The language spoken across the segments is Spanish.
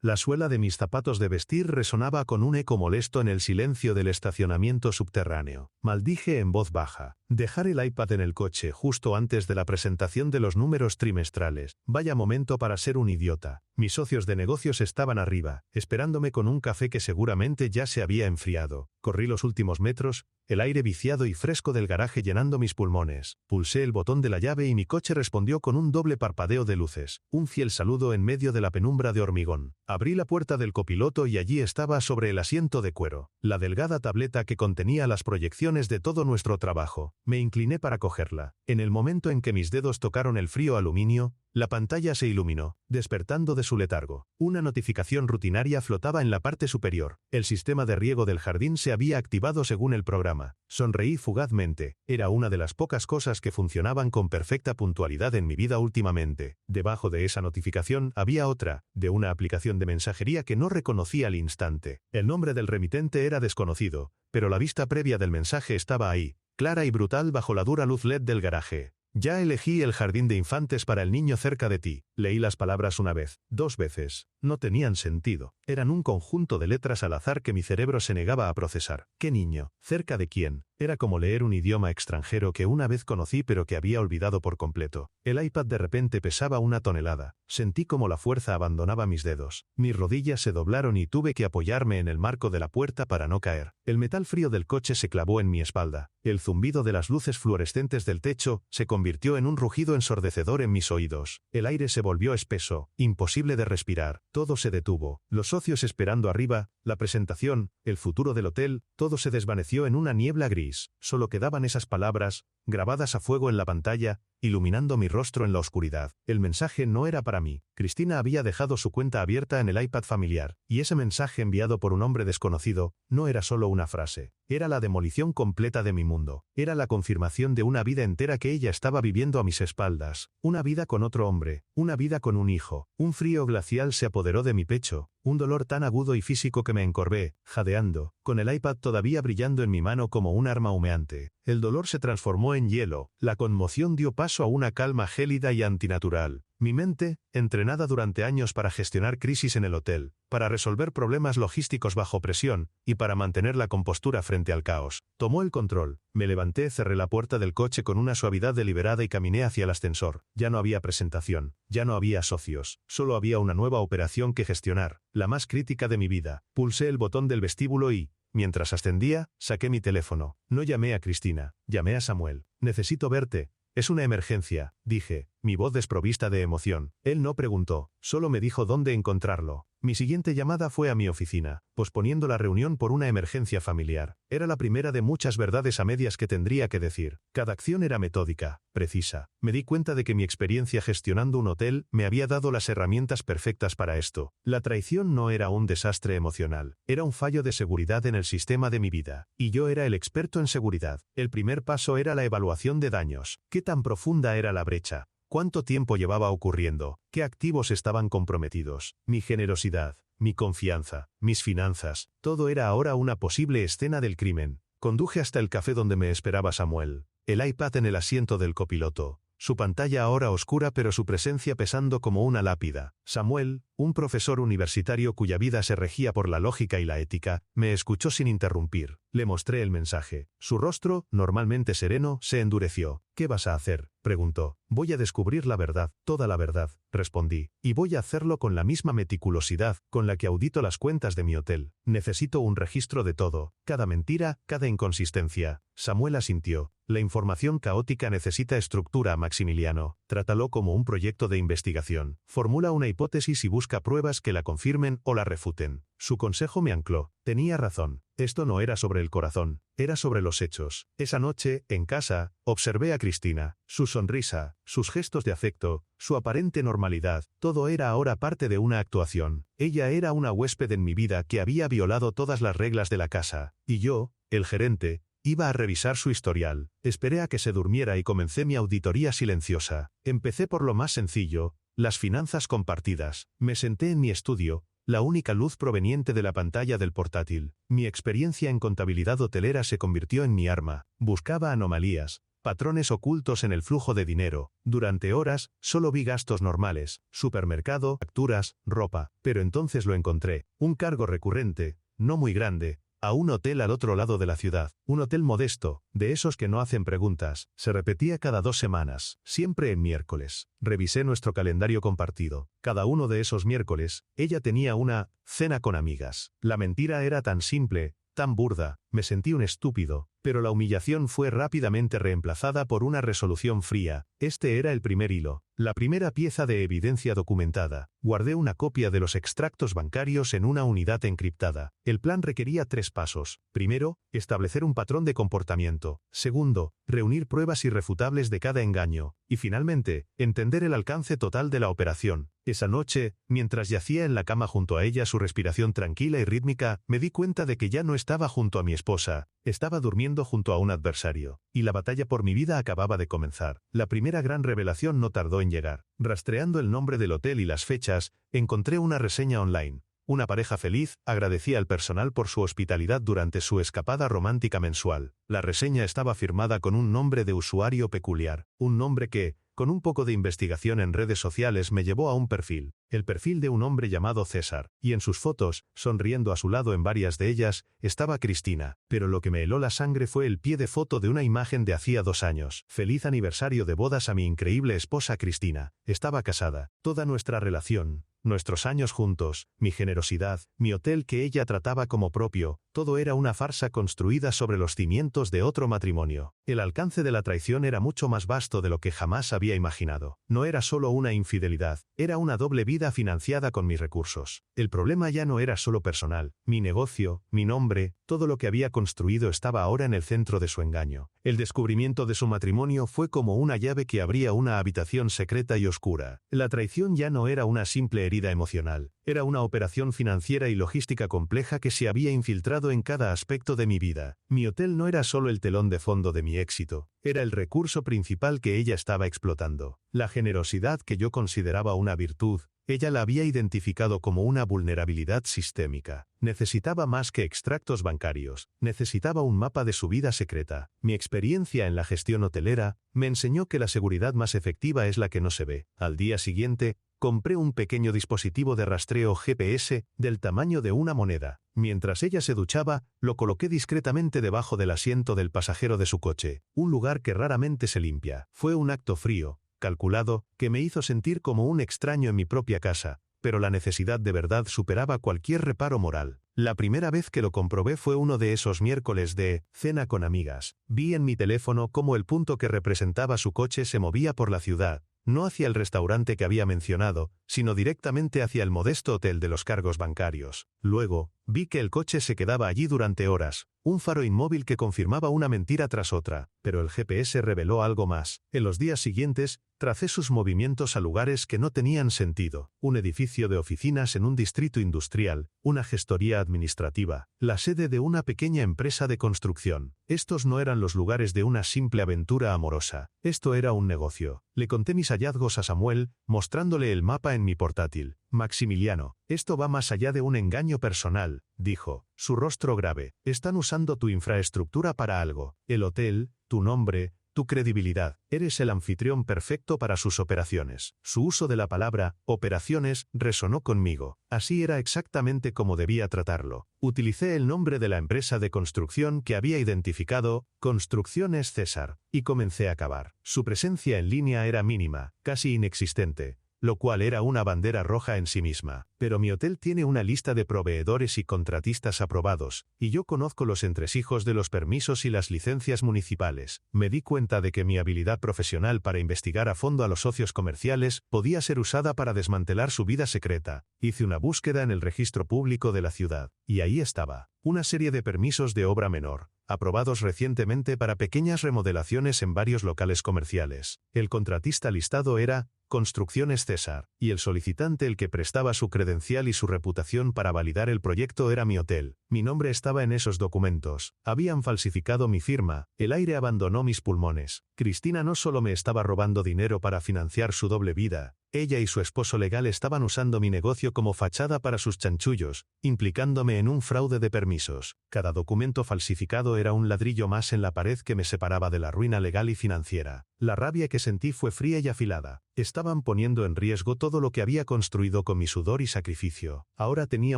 La suela de mis zapatos de vestir resonaba con un eco molesto en el silencio del estacionamiento subterráneo. Maldije en voz baja. Dejar el iPad en el coche justo antes de la presentación de los números trimestrales. Vaya momento para ser un idiota. Mis socios de negocios estaban arriba, esperándome con un café que seguramente ya se había enfriado. Corrí los últimos metros, el aire viciado y fresco del garaje llenando mis pulmones. Pulsé el botón de la llave y mi coche respondió con un doble parpadeo de luces. Un fiel saludo en medio de la penumbra de hormigón. Abrí la puerta del copiloto y allí estaba sobre el asiento de cuero, la delgada tableta que contenía las proyecciones de todo nuestro trabajo. Me incliné para cogerla. En el momento en que mis dedos tocaron el frío aluminio, la pantalla se iluminó, despertando de su letargo. Una notificación rutinaria flotaba en la parte superior. El sistema de riego del jardín se había activado según el programa. Sonreí fugazmente. Era una de las pocas cosas que funcionaban con perfecta puntualidad en mi vida últimamente. Debajo de esa notificación había otra, de una aplicación de mensajería que no reconocí al instante. El nombre del remitente era desconocido, pero la vista previa del mensaje estaba ahí, clara y brutal bajo la dura luz LED del garaje. Ya elegí el jardín de infantes para el niño cerca de ti. Leí las palabras una vez, 2 veces. No tenían sentido. Eran un conjunto de letras al azar que mi cerebro se negaba a procesar. ¿Qué niño? ¿Cerca de quién? Era como leer un idioma extranjero que una vez conocí pero que había olvidado por completo. El iPad de repente pesaba 1 tonelada. Sentí como la fuerza abandonaba mis dedos. Mis rodillas se doblaron y tuve que apoyarme en el marco de la puerta para no caer. El metal frío del coche se clavó en mi espalda. El zumbido de las luces fluorescentes del techo se convirtió en un rugido ensordecedor en mis oídos. El aire se volvió espeso, imposible de respirar. Todo se detuvo. Los socios esperando arriba, la presentación, el futuro del hotel, todo se desvaneció en una niebla gris. Solo quedaban esas palabras, grabadas a fuego en la pantalla, iluminando mi rostro en la oscuridad. El mensaje no era para mí. Cristina había dejado su cuenta abierta en el iPad familiar, y ese mensaje enviado por un hombre desconocido no era solo una frase. Era la demolición completa de mi mundo. Era la confirmación de una vida entera que ella estaba viviendo a mis espaldas. Una vida con otro hombre, una vida con un hijo. Un frío glacial se apoderó de mi pecho, un dolor tan agudo y físico que me encorvé, jadeando, con el iPad todavía brillando en mi mano como un arma humeante. El dolor se transformó en hielo, la conmoción dio paso a una calma gélida y antinatural. Mi mente, entrenada durante años para gestionar crisis en el hotel, para resolver problemas logísticos bajo presión, y para mantener la compostura frente al caos, tomó el control. Me levanté, cerré la puerta del coche con una suavidad deliberada y caminé hacia el ascensor. Ya no había presentación, ya no había socios, solo había una nueva operación que gestionar, la más crítica de mi vida. Pulsé el botón del vestíbulo y, mientras ascendía, saqué mi teléfono. No llamé a Cristina, llamé a Samuel. Necesito verte. Es una emergencia, dije, mi voz desprovista de emoción. Él no preguntó, solo me dijo dónde encontrarlo. Mi siguiente llamada fue a mi oficina, posponiendo la reunión por una emergencia familiar. Era la primera de muchas verdades a medias que tendría que decir. Cada acción era metódica, precisa. Me di cuenta de que mi experiencia gestionando un hotel me había dado las herramientas perfectas para esto. La traición no era un desastre emocional, era un fallo de seguridad en el sistema de mi vida. Y yo era el experto en seguridad. El primer paso era la evaluación de daños. ¿Qué tan profunda era la brecha? ¿Cuánto tiempo llevaba ocurriendo? ¿Qué activos estaban comprometidos? Mi generosidad, mi confianza, mis finanzas, todo era ahora una posible escena del crimen. Conduje hasta el café donde me esperaba Samuel, el iPad en el asiento del copiloto, su pantalla ahora oscura pero su presencia pesando como una lápida. Samuel, un profesor universitario cuya vida se regía por la lógica y la ética, me escuchó sin interrumpir. Le mostré el mensaje. Su rostro, normalmente sereno, se endureció. ¿Qué vas a hacer?, preguntó. Voy a descubrir la verdad, toda la verdad, respondí. Y voy a hacerlo con la misma meticulosidad con la que audito las cuentas de mi hotel. Necesito un registro de todo, cada mentira, cada inconsistencia. Samuel asintió. La información caótica necesita estructura, Maximiliano. Trátalo como un proyecto de investigación. Formula una hipótesis y busca pruebas que la confirmen o la refuten. Su consejo me ancló. Tenía razón. Esto no era sobre el corazón, era sobre los hechos. Esa noche, en casa, observé a Cristina. Su sonrisa, sus gestos de afecto, su aparente normalidad, todo era ahora parte de una actuación. Ella era una huésped en mi vida que había violado todas las reglas de la casa. Y yo, el gerente, iba a revisar su historial. Esperé a que se durmiera y comencé mi auditoría silenciosa. Empecé por lo más sencillo, las finanzas compartidas. Me senté en mi estudio, la única luz proveniente de la pantalla del portátil. Mi experiencia en contabilidad hotelera se convirtió en mi arma. Buscaba anomalías, patrones ocultos en el flujo de dinero. Durante horas, solo vi gastos normales, supermercado, facturas, ropa. Pero entonces lo encontré. Un cargo recurrente, no muy grande, a un hotel al otro lado de la ciudad. Un hotel modesto, de esos que no hacen preguntas. Se repetía cada 2 semanas, siempre en miércoles. Revisé nuestro calendario compartido. Cada uno de esos miércoles, ella tenía una cena con amigas. La mentira era tan simple, tan burda, me sentí un estúpido, pero la humillación fue rápidamente reemplazada por una resolución fría. Este era el primer hilo, la primera pieza de evidencia documentada. Guardé una copia de los extractos bancarios en una unidad encriptada. El plan requería 3 pasos. Primero, establecer un patrón de comportamiento. Segundo, reunir pruebas irrefutables de cada engaño. Y finalmente, entender el alcance total de la operación. Esa noche, mientras yacía en la cama junto a ella, su respiración tranquila y rítmica, me di cuenta de que ya no estaba junto a mi esposa. Estaba durmiendo junto a un adversario, y la batalla por mi vida acababa de comenzar. La primera gran revelación no tardó en llegar. Rastreando el nombre del hotel y las fechas, encontré una reseña online. Una pareja feliz agradecía al personal por su hospitalidad durante su escapada romántica mensual. La reseña estaba firmada con un nombre de usuario peculiar, un nombre que, con un poco de investigación en redes sociales, me llevó a un perfil. El perfil de un hombre llamado César, y en sus fotos, sonriendo a su lado en varias de ellas, estaba Cristina. Pero lo que me heló la sangre fue el pie de foto de una imagen de hacía 2 años. Feliz aniversario de bodas a mi increíble esposa Cristina. Estaba casada. Toda nuestra relación, nuestros años juntos, mi generosidad, mi hotel que ella trataba como propio, todo era una farsa construida sobre los cimientos de otro matrimonio. El alcance de la traición era mucho más vasto de lo que jamás había imaginado. No era solo una infidelidad, era una doble vida financiada con mis recursos. El problema ya no era solo personal. Mi negocio, mi nombre, todo lo que había construido estaba ahora en el centro de su engaño. El descubrimiento de su matrimonio fue como una llave que abría una habitación secreta y oscura. La traición ya no era una simple herida emocional. Era una operación financiera y logística compleja que se había infiltrado en cada aspecto de mi vida. Mi hotel no era solo el telón de fondo de mi éxito, era el recurso principal que ella estaba explotando. La generosidad que yo consideraba una virtud, ella la había identificado como una vulnerabilidad sistémica. Necesitaba más que extractos bancarios, necesitaba un mapa de su vida secreta. Mi experiencia en la gestión hotelera me enseñó que la seguridad más efectiva es la que no se ve. Al día siguiente, compré un pequeño dispositivo de rastreo GPS del tamaño de una moneda. Mientras ella se duchaba, lo coloqué discretamente debajo del asiento del pasajero de su coche, un lugar que raramente se limpia. Fue un acto frío, calculado, que me hizo sentir como un extraño en mi propia casa, pero la necesidad de verdad superaba cualquier reparo moral. La primera vez que lo comprobé fue uno de esos miércoles de cena con amigas. Vi en mi teléfono cómo el punto que representaba su coche se movía por la ciudad, no hacia el restaurante que había mencionado, sino directamente hacia el modesto hotel de los cargos bancarios. Luego, vi que el coche se quedaba allí durante horas, un faro inmóvil que confirmaba una mentira tras otra, pero el GPS reveló algo más. En los días siguientes, tracé sus movimientos a lugares que no tenían sentido: un edificio de oficinas en un distrito industrial, una gestoría administrativa, la sede de una pequeña empresa de construcción. Estos no eran los lugares de una simple aventura amorosa, esto era un negocio. Le conté mis hallazgos a Samuel, mostrándole el mapa en mi portátil. Maximiliano, esto va más allá de un engaño personal, dijo, su rostro grave. Están usando tu infraestructura para algo. El hotel, tu nombre, tu credibilidad. Eres el anfitrión perfecto para sus operaciones. Su uso de la palabra operaciones resonó conmigo. Así era exactamente como debía tratarlo. Utilicé el nombre de la empresa de construcción que había identificado, Construcciones César, y comencé a cavar. Su presencia en línea era mínima, casi inexistente, lo cual era una bandera roja en sí misma. Pero mi hotel tiene una lista de proveedores y contratistas aprobados, y yo conozco los entresijos de los permisos y las licencias municipales. Me di cuenta de que mi habilidad profesional para investigar a fondo a los socios comerciales podía ser usada para desmantelar su vida secreta. Hice una búsqueda en el registro público de la ciudad, y ahí estaba, una serie de permisos de obra menor, aprobados recientemente para pequeñas remodelaciones en varios locales comerciales. El contratista listado era Construcciones César, y el solicitante el que prestaba su credencial y su reputación para validar el proyecto era mi hotel. Mi nombre estaba en esos documentos. Habían falsificado mi firma. El aire abandonó mis pulmones. Cristina no solo me estaba robando dinero para financiar su doble vida, ella y su esposo legal estaban usando mi negocio como fachada para sus chanchullos, implicándome en un fraude de permisos. Cada documento falsificado era un ladrillo más en la pared que me separaba de la ruina legal y financiera. La rabia que sentí fue fría y afilada. Estaban poniendo en riesgo todo lo que había construido con mi sudor y sacrificio. Ahora tenía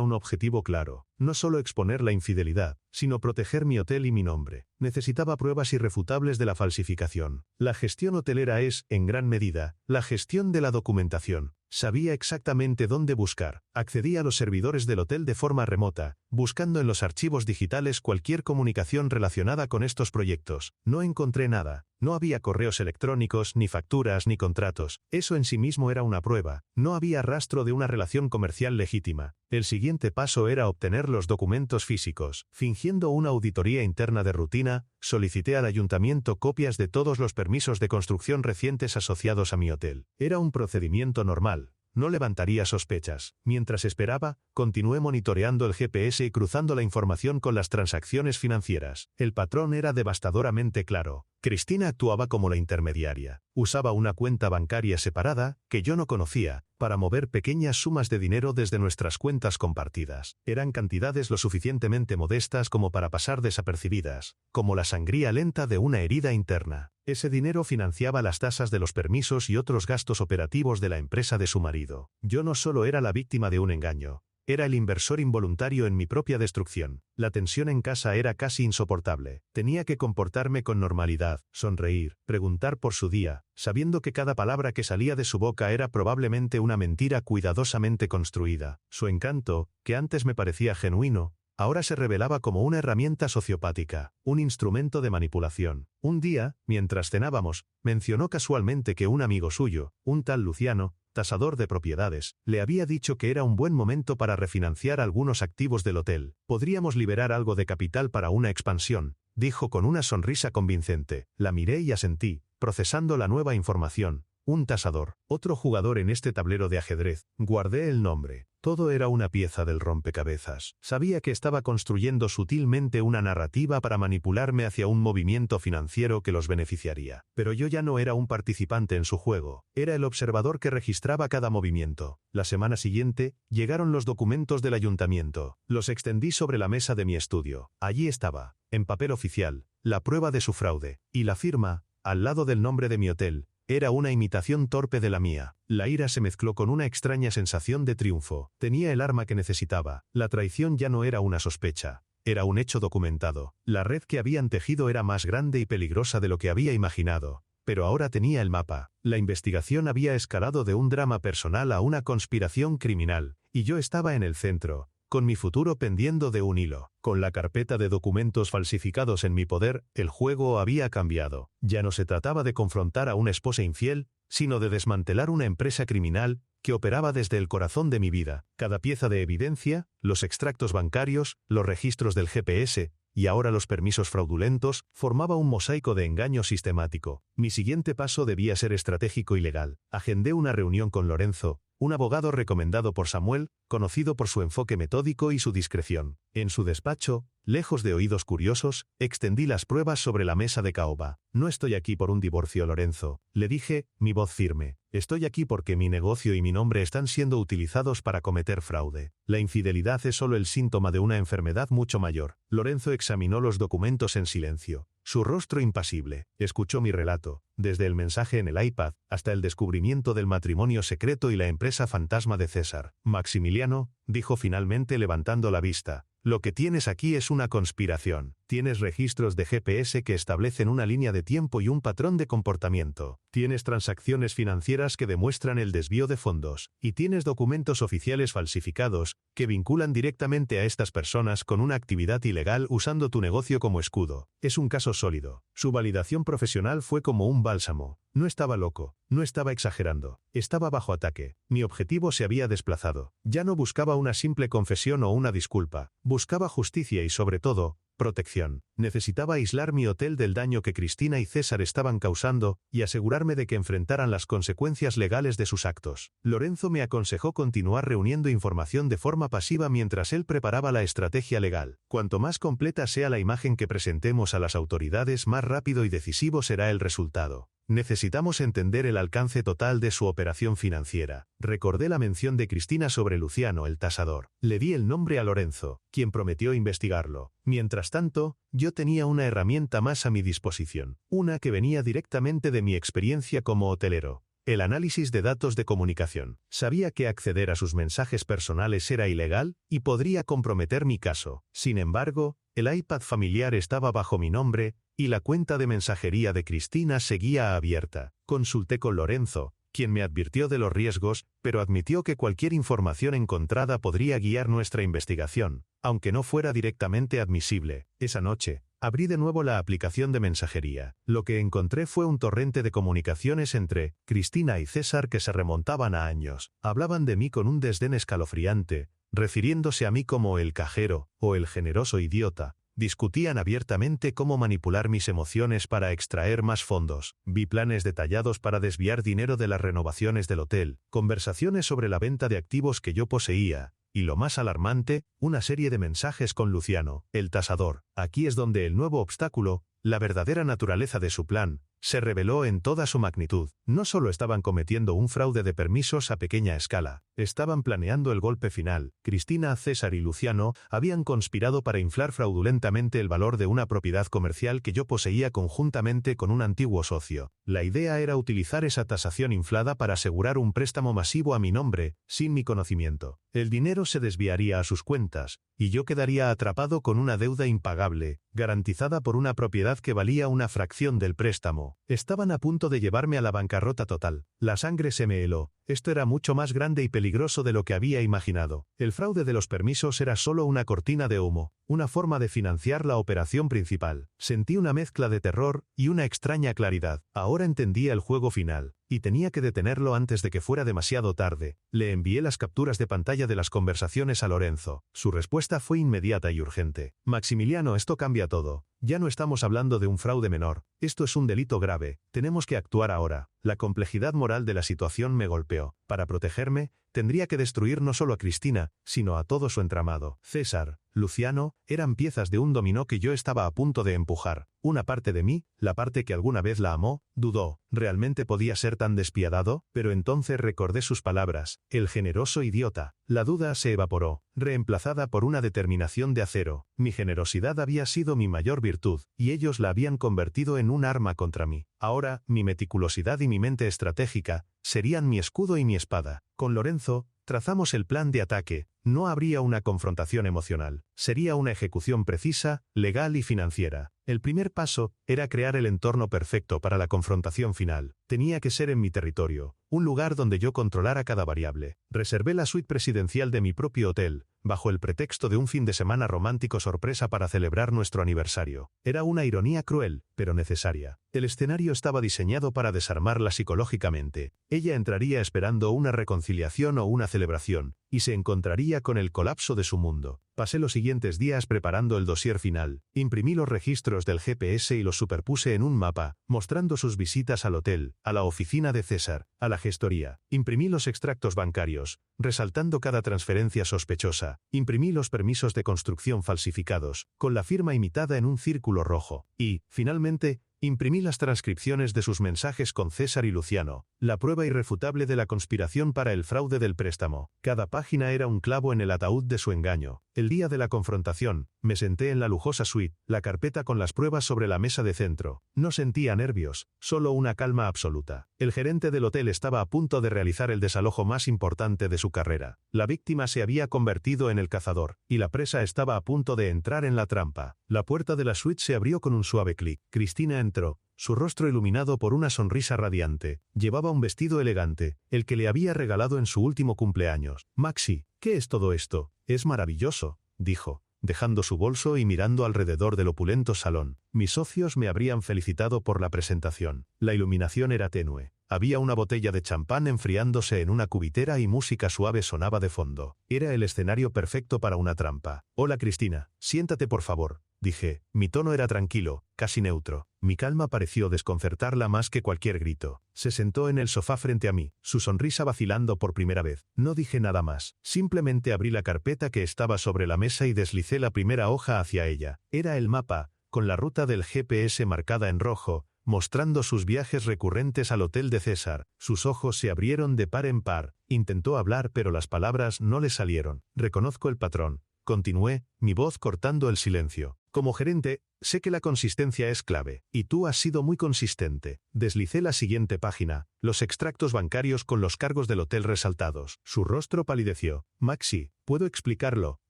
un objetivo claro: no solo exponer la infidelidad, sino proteger mi hotel y mi nombre. Necesitaba pruebas irrefutables de la falsificación. La gestión hotelera es, en gran medida, la gestión de la documentación. Sabía exactamente dónde buscar. Accedí a los servidores del hotel de forma remota, buscando en los archivos digitales cualquier comunicación relacionada con estos proyectos. No encontré nada. No había correos electrónicos, ni facturas, ni contratos. Eso en sí mismo era una prueba. No había rastro de una relación comercial legítima. El siguiente paso era obtener los documentos físicos. Fingiendo una auditoría interna de rutina, solicité al ayuntamiento copias de todos los permisos de construcción recientes asociados a mi hotel. Era un procedimiento normal. No levantaría sospechas. Mientras esperaba, continué monitoreando el GPS y cruzando la información con las transacciones financieras. El patrón era devastadoramente claro. Cristina actuaba como la intermediaria. Usaba una cuenta bancaria separada, que yo no conocía, para mover pequeñas sumas de dinero desde nuestras cuentas compartidas. Eran cantidades lo suficientemente modestas como para pasar desapercibidas, como la sangría lenta de una herida interna. Ese dinero financiaba las tasas de los permisos y otros gastos operativos de la empresa de su marido. Yo no solo era la víctima de un engaño, era el inversor involuntario en mi propia destrucción. La tensión en casa era casi insoportable. Tenía que comportarme con normalidad, sonreír, preguntar por su día, sabiendo que cada palabra que salía de su boca era probablemente una mentira cuidadosamente construida. Su encanto, que antes me parecía genuino, ahora se revelaba como una herramienta sociopática, un instrumento de manipulación. Un día, mientras cenábamos, mencionó casualmente que un amigo suyo, un tal Luciano, tasador de propiedades, le había dicho que era un buen momento para refinanciar algunos activos del hotel. Podríamos liberar algo de capital para una expansión, dijo con una sonrisa convincente. La miré y asentí, procesando la nueva información. Un tasador, otro jugador en este tablero de ajedrez. Guardé el nombre. Todo era una pieza del rompecabezas. Sabía que estaba construyendo sutilmente una narrativa para manipularme hacia un movimiento financiero que los beneficiaría. Pero yo ya no era un participante en su juego. Era el observador que registraba cada movimiento. La semana siguiente, llegaron los documentos del ayuntamiento. Los extendí sobre la mesa de mi estudio. Allí estaba, en papel oficial, la prueba de su fraude. Y la firma, al lado del nombre de mi hotel, era una imitación torpe de la mía. La ira se mezcló con una extraña sensación de triunfo. Tenía el arma que necesitaba. La traición ya no era una sospecha. Era un hecho documentado. La red que habían tejido era más grande y peligrosa de lo que había imaginado. Pero ahora tenía el mapa. La investigación había escalado de un drama personal a una conspiración criminal. Y yo estaba en el centro, con mi futuro pendiendo de un hilo. Con la carpeta de documentos falsificados en mi poder, el juego había cambiado. Ya no se trataba de confrontar a una esposa infiel, sino de desmantelar una empresa criminal que operaba desde el corazón de mi vida. Cada pieza de evidencia, los extractos bancarios, los registros del GPS, y ahora los permisos fraudulentos, formaba un mosaico de engaño sistemático. Mi siguiente paso debía ser estratégico y legal. Agendé una reunión con Lorenzo, un abogado recomendado por Samuel, conocido por su enfoque metódico y su discreción. En su despacho, lejos de oídos curiosos, extendí las pruebas sobre la mesa de caoba. No estoy aquí por un divorcio, Lorenzo, le dije, mi voz firme. Estoy aquí porque mi negocio y mi nombre están siendo utilizados para cometer fraude. La infidelidad es solo el síntoma de una enfermedad mucho mayor. Lorenzo examinó los documentos en silencio. Su rostro impasible. Escuchó mi relato, desde el mensaje en el iPad, hasta el descubrimiento del matrimonio secreto y la empresa fantasma de César. Maximiliano, dijo finalmente levantando la vista, lo que tienes aquí es una conspiración. Tienes registros de GPS que establecen una línea de tiempo y un patrón de comportamiento. Tienes transacciones financieras que demuestran el desvío de fondos. Y tienes documentos oficiales falsificados que vinculan directamente a estas personas con una actividad ilegal usando tu negocio como escudo. Es un caso sólido. Su validación profesional fue como un bálsamo. No estaba loco, no estaba exagerando, estaba bajo ataque. Mi objetivo se había desplazado. Ya no buscaba una simple confesión o una disculpa, buscaba justicia y sobre todo, protección. Necesitaba aislar mi hotel del daño que Cristina y César estaban causando y asegurarme de que enfrentaran las consecuencias legales de sus actos. Lorenzo me aconsejó continuar reuniendo información de forma pasiva mientras él preparaba la estrategia legal. Cuanto más completa sea la imagen que presentemos a las autoridades, más rápido y decisivo será el resultado. Necesitamos entender el alcance total de su operación financiera. Recordé la mención de Cristina sobre Luciano, el tasador. Le di el nombre a Lorenzo, quien prometió investigarlo. Mientras tanto, yo tenía una herramienta más a mi disposición, una que venía directamente de mi experiencia como hotelero. El análisis de datos de comunicación. Sabía que acceder a sus mensajes personales era ilegal y podría comprometer mi caso. Sin embargo, el iPad familiar estaba bajo mi nombre y la cuenta de mensajería de Cristina seguía abierta. Consulté con Lorenzo, quien me advirtió de los riesgos, pero admitió que cualquier información encontrada podría guiar nuestra investigación, aunque no fuera directamente admisible. Esa noche, abrí de nuevo la aplicación de mensajería. Lo que encontré fue un torrente de comunicaciones entre Cristina y César que se remontaban a años. Hablaban de mí con un desdén escalofriante, refiriéndose a mí como el cajero o el generoso idiota. Discutían abiertamente cómo manipular mis emociones para extraer más fondos. Vi planes detallados para desviar dinero de las renovaciones del hotel, conversaciones sobre la venta de activos que yo poseía, y lo más alarmante, una serie de mensajes con Luciano, el tasador. Aquí es donde el nuevo obstáculo, la verdadera naturaleza de su plan, se reveló en toda su magnitud. No solo estaban cometiendo un fraude de permisos a pequeña escala, estaban planeando el golpe final. Cristina, César y Luciano habían conspirado para inflar fraudulentamente el valor de una propiedad comercial que yo poseía conjuntamente con un antiguo socio. La idea era utilizar esa tasación inflada para asegurar un préstamo masivo a mi nombre, sin mi conocimiento. El dinero se desviaría a sus cuentas, y yo quedaría atrapado con una deuda impagable, garantizada por una propiedad que valía una fracción del préstamo. Estaban a punto de llevarme a la bancarrota total. La sangre se me heló. Esto era mucho más grande y peligroso de lo que había imaginado. El fraude de los permisos era solo una cortina de humo, una forma de financiar la operación principal. Sentí una mezcla de terror y una extraña claridad. Ahora entendía el juego final, y tenía que detenerlo antes de que fuera demasiado tarde. Le envié las capturas de pantalla de las conversaciones a Lorenzo. Su respuesta fue inmediata y urgente. Maximiliano, esto cambia todo. Ya no estamos hablando de un fraude menor. Esto es un delito grave. Tenemos que actuar ahora. La complejidad moral de la situación me golpeó. Para protegerme, tendría que destruir no solo a Cristina, sino a todo su entramado. César, Luciano, eran piezas de un dominó que yo estaba a punto de empujar. Una parte de mí, la parte que alguna vez la amó, dudó. ¿Realmente podía ser tan despiadado? Pero entonces recordé sus palabras. El generoso idiota. La duda se evaporó, reemplazada por una determinación de acero. Mi generosidad había sido mi mayor virtud, y ellos la habían convertido en un arma contra mí. Ahora, mi meticulosidad y mi mente estratégica serían mi escudo y mi espada. Con Lorenzo, trazamos el plan de ataque. No habría una confrontación emocional. Sería una ejecución precisa, legal y financiera. El primer paso era crear el entorno perfecto para la confrontación final. Tenía que ser en mi territorio, un lugar donde yo controlara cada variable. Reservé la suite presidencial de mi propio hotel, bajo el pretexto de un fin de semana romántico sorpresa para celebrar nuestro aniversario. Era una ironía cruel, pero necesaria. El escenario estaba diseñado para desarmarla psicológicamente. Ella entraría esperando una reconciliación o una celebración, y se encontraría con el colapso de su mundo. Pasé los siguientes días preparando el dossier final. Imprimí los registros del GPS y los superpuse en un mapa, mostrando sus visitas al hotel, a la oficina de César, a la gestoría. Imprimí los extractos bancarios, resaltando cada transferencia sospechosa. Imprimí los permisos de construcción falsificados, con la firma imitada en un círculo rojo. Y, finalmente, imprimí las transcripciones de sus mensajes con César y Luciano, la prueba irrefutable de la conspiración para el fraude del préstamo. Cada página era un clavo en el ataúd de su engaño. El día de la confrontación, me senté en la lujosa suite, la carpeta con las pruebas sobre la mesa de centro. No sentía nervios, solo una calma absoluta. El gerente del hotel estaba a punto de realizar el desalojo más importante de su carrera. La víctima se había convertido en el cazador, y la presa estaba a punto de entrar en la trampa. La puerta de la suite se abrió con un suave clic. Cristina entró, su rostro iluminado por una sonrisa radiante. Llevaba un vestido elegante, el que le había regalado en su último cumpleaños. «Maxi, ¿qué es todo esto? Es maravilloso», dijo. dejando su bolso y mirando alrededor del opulento salón. Mis socios me habrían felicitado por la presentación. La iluminación era tenue. Había una botella de champán enfriándose en una cubitera y música suave sonaba de fondo. Era el escenario perfecto para una trampa. «Hola Cristina, siéntate por favor», dije. Mi tono era tranquilo, casi neutro. Mi calma pareció desconcertarla más que cualquier grito. Se sentó en el sofá frente a mí, su sonrisa vacilando por primera vez. No dije nada más. Simplemente abrí la carpeta que estaba sobre la mesa y deslicé la primera hoja hacia ella. Era el mapa, con la ruta del GPS marcada en rojo, mostrando sus viajes recurrentes al hotel de César. Sus ojos se abrieron de par en par. Intentó hablar pero las palabras no le salieron. «Reconozco el patrón», continué, mi voz cortando el silencio. «Como gerente, sé que la consistencia es clave, y tú has sido muy consistente». Deslicé la siguiente página, los extractos bancarios con los cargos del hotel resaltados. Su rostro palideció. «Maxi, ¿puedo explicarlo?»,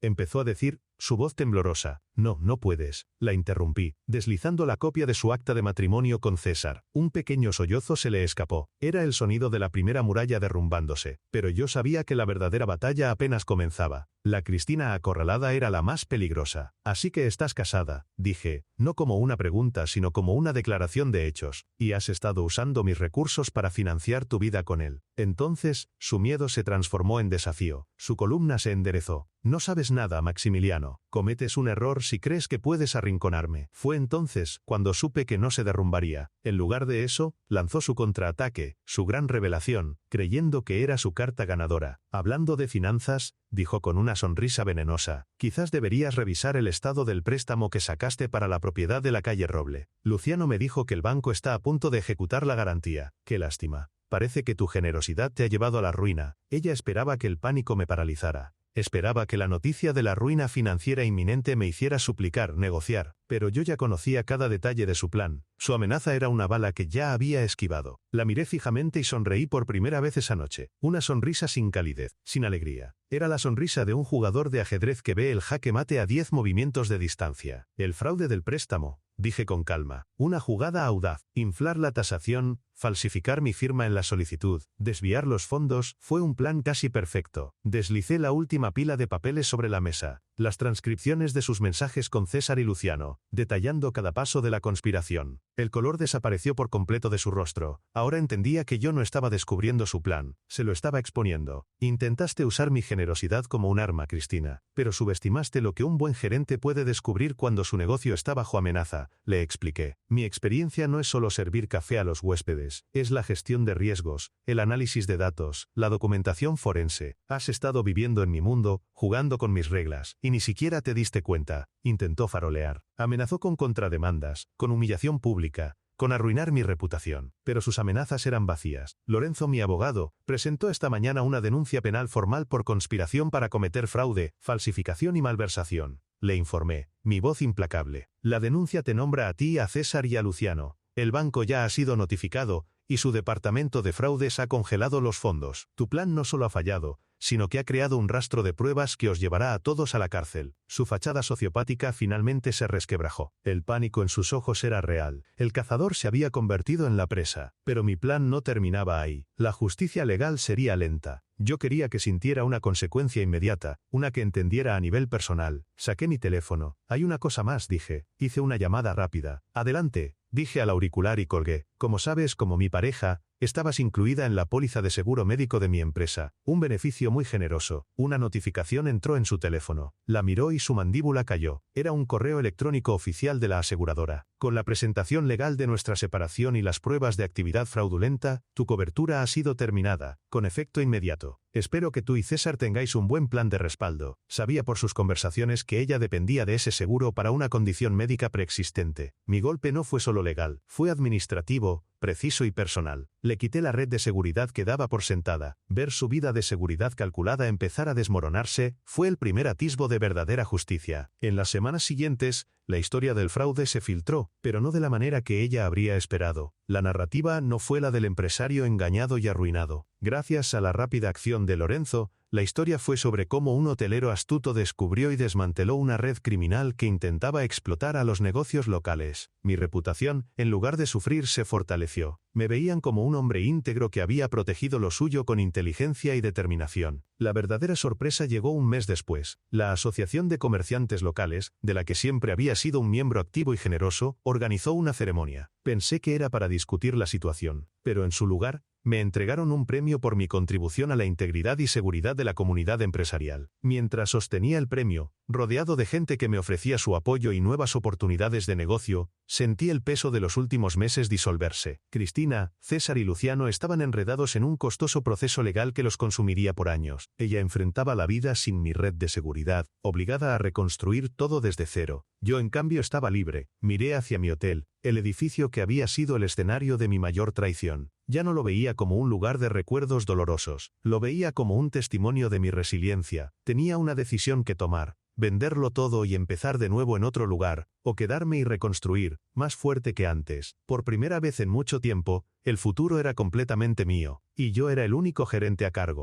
empezó a decir, su voz temblorosa. «No, no puedes», la interrumpí, deslizando la copia de su acta de matrimonio con César. Un pequeño sollozo se le escapó. Era el sonido de la primera muralla derrumbándose. Pero yo sabía que la verdadera batalla apenas comenzaba. La Cristina acorralada era la más peligrosa. «Así que estás casada», dije, no como una pregunta sino como una declaración de hechos, «y has estado usando mis recursos para financiar tu vida con él». Entonces, su miedo se transformó en desafío. Su columna se enderezó. «No sabes nada, Maximiliano. Cometes un error si crees que puedes arrinconarme». Fue entonces cuando supe que no se derrumbaría. En lugar de eso, lanzó su contraataque, su gran revelación, creyendo que era su carta ganadora. «Hablando de finanzas», dijo con una sonrisa venenosa, «quizás deberías revisar el estado del préstamo que sacaste para la propiedad de la calle Roble. Luciano me dijo que el banco está a punto de ejecutar la garantía. Qué lástima. Parece que tu generosidad te ha llevado a la ruina». Ella esperaba que el pánico me paralizara. Esperaba que la noticia de la ruina financiera inminente me hiciera suplicar, negociar, pero yo ya conocía cada detalle de su plan. Su amenaza era una bala que ya había esquivado. La miré fijamente y sonreí por primera vez esa noche. Una sonrisa sin calidez, sin alegría. Era la sonrisa de un jugador de ajedrez que ve el jaque mate a 10 movimientos de distancia. «El fraude del préstamo», dije con calma. «Una jugada audaz. Inflar la tasación, falsificar mi firma en la solicitud, desviar los fondos, fue un plan casi perfecto». Deslicé la última pila de papeles sobre la mesa. Las transcripciones de sus mensajes con César y Luciano, detallando cada paso de la conspiración. El color desapareció por completo de su rostro. Ahora entendía que yo no estaba descubriendo su plan, se lo estaba exponiendo. «Intentaste usar mi generosidad como un arma, Cristina, pero subestimaste lo que un buen gerente puede descubrir cuando su negocio está bajo amenaza», le expliqué. «Mi experiencia no es solo servir café a los huéspedes, es la gestión de riesgos, el análisis de datos, la documentación forense. Has estado viviendo en mi mundo, jugando con mis reglas, y ni siquiera te diste cuenta». Intentó farolear. Amenazó con contrademandas, con humillación pública, con arruinar mi reputación. Pero sus amenazas eran vacías. «Lorenzo, mi abogado, presentó esta mañana una denuncia penal formal por conspiración para cometer fraude, falsificación y malversación», le informé, mi voz implacable. «La denuncia te nombra a ti, a César y a Luciano. El banco ya ha sido notificado, y su departamento de fraudes ha congelado los fondos. Tu plan no solo ha fallado, sino que ha creado un rastro de pruebas que os llevará a todos a la cárcel». Su fachada sociopática finalmente se resquebrajó. El pánico en sus ojos era real. El cazador se había convertido en la presa. Pero mi plan no terminaba ahí. La justicia legal sería lenta. Yo quería que sintiera una consecuencia inmediata, una que entendiera a nivel personal. Saqué mi teléfono. «Hay una cosa más», dije. Hice una llamada rápida. «Adelante», dije al auricular y colgué. «Como sabes, como mi pareja, estabas incluida en la póliza de seguro médico de mi empresa. Un beneficio muy generoso». Una notificación entró en su teléfono. La miró y su mandíbula cayó. Era un correo electrónico oficial de la aseguradora. «Con la presentación legal de nuestra separación y las pruebas de actividad fraudulenta, tu cobertura ha sido terminada, con efecto inmediato. Espero que tú y César tengáis un buen plan de respaldo». Sabía por sus conversaciones que ella dependía de ese seguro para una condición médica preexistente. Mi golpe no fue solo legal, fue administrativo, preciso y personal. Le quité la red de seguridad que daba por sentada. Ver su vida de seguridad calculada empezar a desmoronarse fue el primer atisbo de verdadera justicia. En las semanas siguientes, la historia del fraude se filtró, pero no de la manera que ella habría esperado. La narrativa no fue la del empresario engañado y arruinado. Gracias a la rápida acción de Lorenzo, la historia fue sobre cómo un hotelero astuto descubrió y desmanteló una red criminal que intentaba explotar a los negocios locales. Mi reputación, en lugar de sufrir, se fortaleció. Me veían como un hombre íntegro que había protegido lo suyo con inteligencia y determinación. La verdadera sorpresa llegó un mes después. La Asociación de Comerciantes Locales, de la que siempre había sido un miembro activo y generoso, organizó una ceremonia. Pensé que era para discutir la situación, pero en su lugar, me entregaron un premio por mi contribución a la integridad y seguridad de la comunidad empresarial. Mientras sostenía el premio, rodeado de gente que me ofrecía su apoyo y nuevas oportunidades de negocio, sentí el peso de los últimos meses disolverse. Cristina, César y Luciano estaban enredados en un costoso proceso legal que los consumiría por años. Ella enfrentaba la vida sin mi red de seguridad, obligada a reconstruir todo desde cero. Yo, en cambio, estaba libre. Miré hacia mi hotel, el edificio que había sido el escenario de mi mayor traición. Ya no lo veía como un lugar de recuerdos dolorosos, lo veía como un testimonio de mi resiliencia. Tenía una decisión que tomar: venderlo todo y empezar de nuevo en otro lugar, o quedarme y reconstruir, más fuerte que antes. Por primera vez en mucho tiempo, el futuro era completamente mío, y yo era el único gerente a cargo.